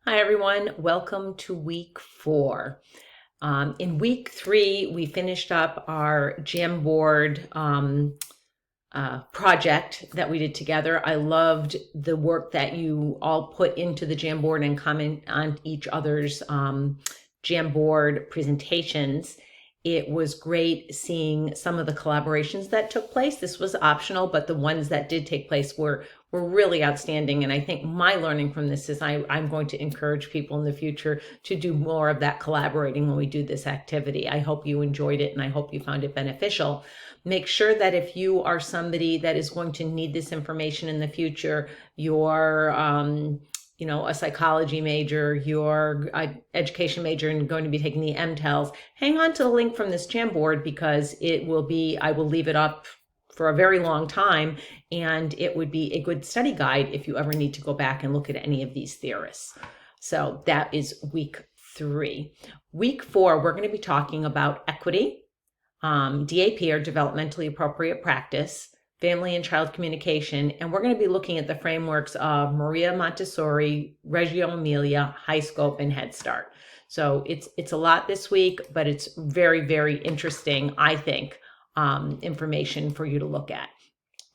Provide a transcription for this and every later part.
Hi, everyone. Welcome to week 4. In week 3, we finished up our Jamboard project that we did together. I loved the work that you all put into the Jamboard and comment on each other's Jamboard presentations. It was great seeing some of the collaborations that took place. This was optional, but the ones that did take place were really outstanding. And I think my learning from this is I'm going to encourage people in the future to do more of that collaborating when we do this activity. I hope you enjoyed it and I hope you found it beneficial. Make sure that if you are somebody that is going to need this information in the future, you're a psychology major, you're an education major and going to be taking the MTELs, hang on to the link from this Jamboard because I will leave it up for a very long time, and it would be a good study guide if you ever need to go back and look at any of these theorists. So that is week 3. Week 4, we're going to be talking about equity, DAP, or developmentally appropriate practice, family and child communication, and we're going to be looking at the frameworks of Maria Montessori, Reggio Emilia, High Scope, and Head Start. So it's a lot this week, but it's very, very interesting, I think, information for you to look at.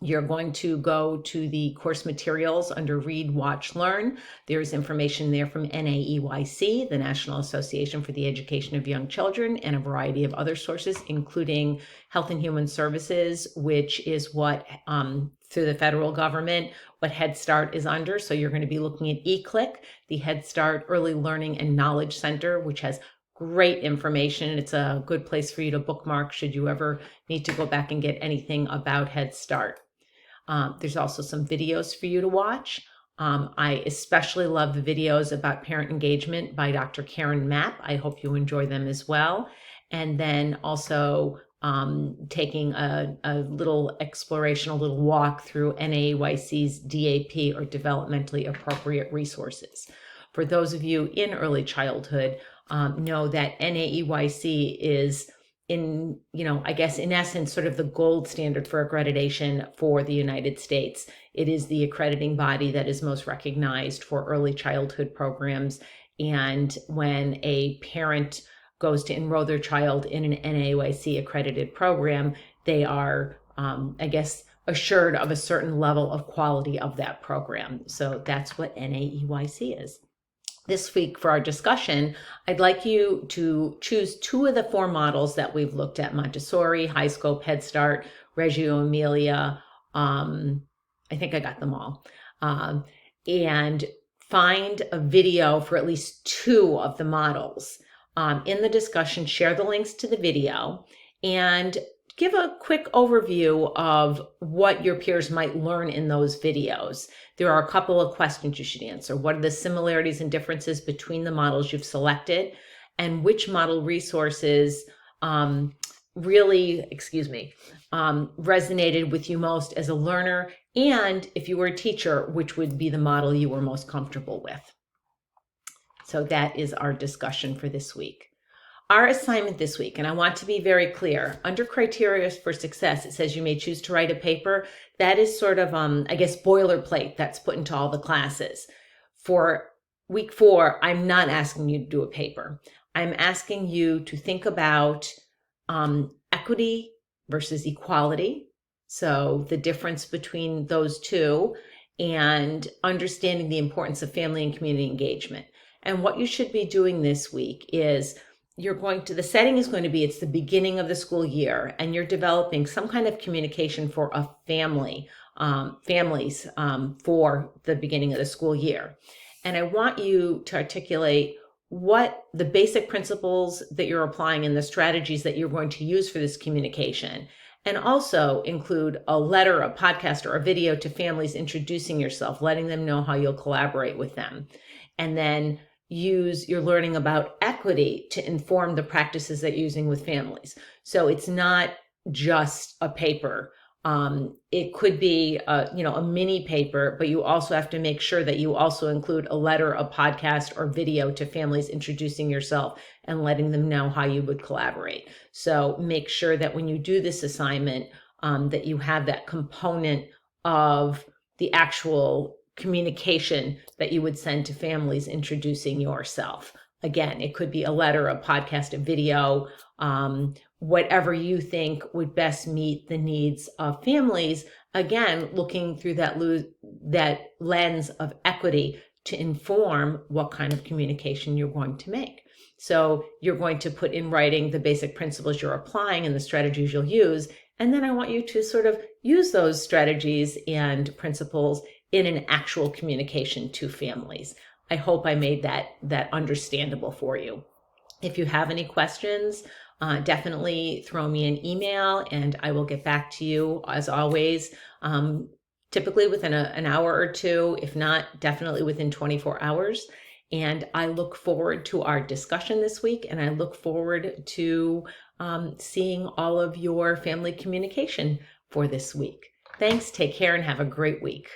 You're going to go to the course materials under Read, Watch, Learn. There's information there from NAEYC, the National Association for the Education of Young Children, and a variety of other sources, including Health and Human Services, which is what, through the federal government, what Head Start is under. So you're going to be looking at eClick, the Head Start Early Learning and Knowledge Center, which has great information. It's a good place for you to bookmark should you ever need to go back and get anything about Head Start. There's also some videos for you to watch. I especially love the videos about parent engagement by Dr. Karen Mapp. I hope you enjoy them as well. And then also taking a little exploration, a little walk through NAEYC's DAP, or developmentally appropriate resources. For those of you in early childhood, know that NAEYC is in essence, sort of the gold standard for accreditation for the United States. It is the accrediting body that is most recognized for early childhood programs. And when a parent goes to enroll their child in an NAEYC accredited program, they are, assured of a certain level of quality of that program. So that's what NAEYC is. This week for our discussion, I'd like you to choose 2 of the 4 models that we've looked at: Montessori, High Scope, Head Start, Reggio Emilia. I think I got them all. And find a video for at least 2 of the models. In the discussion, share the links to the video and give a quick overview of what your peers might learn in those videos. There are a couple of questions you should answer. What are the similarities and differences between the models you've selected? And which model resources resonated with you most as a learner? And if you were a teacher, which would be the model you were most comfortable with? So that is our discussion for this week. Our assignment this week, and I want to be very clear, under criteria for success, it says you may choose to write a paper. That is sort of, boilerplate that's put into all the classes. For week 4, I'm not asking you to do a paper. I'm asking you to think about equity versus equality. So the difference between those 2, and understanding the importance of family and community engagement. And what you should be doing this week is the setting is going to be, it's the beginning of the school year, and you're developing some kind of communication for a families for the beginning of the school year. And I want you to articulate what the basic principles that you're applying and the strategies that you're going to use for this communication. And also include a letter, a podcast, or a video to families introducing yourself, letting them know how you'll collaborate with them. And then use your learning about equity to inform the practices that you're using with families. So it's not just a paper. It could be a mini paper, but you also have to make sure that you also include a letter, a podcast, or video to families introducing yourself and letting them know how you would collaborate. So make sure that when you do this assignment, that you have that component of the actual communication that you would send to families introducing yourself. Again, it could be a letter, a podcast, a video, whatever you think would best meet the needs of families. Again, looking through that lens of equity to inform what kind of communication you're going to make. So you're going to put in writing the basic principles you're applying and the strategies you'll use. And then I want you to sort of use those strategies and principles in an actual communication to families. I hope I made that understandable for you. If you have any questions, definitely throw me an email and I will get back to you as always, typically within an hour or two, if not, definitely within 24 hours. And I look forward to our discussion this week, and I look forward to seeing all of your family communication for this week. Thanks, take care, and have a great week.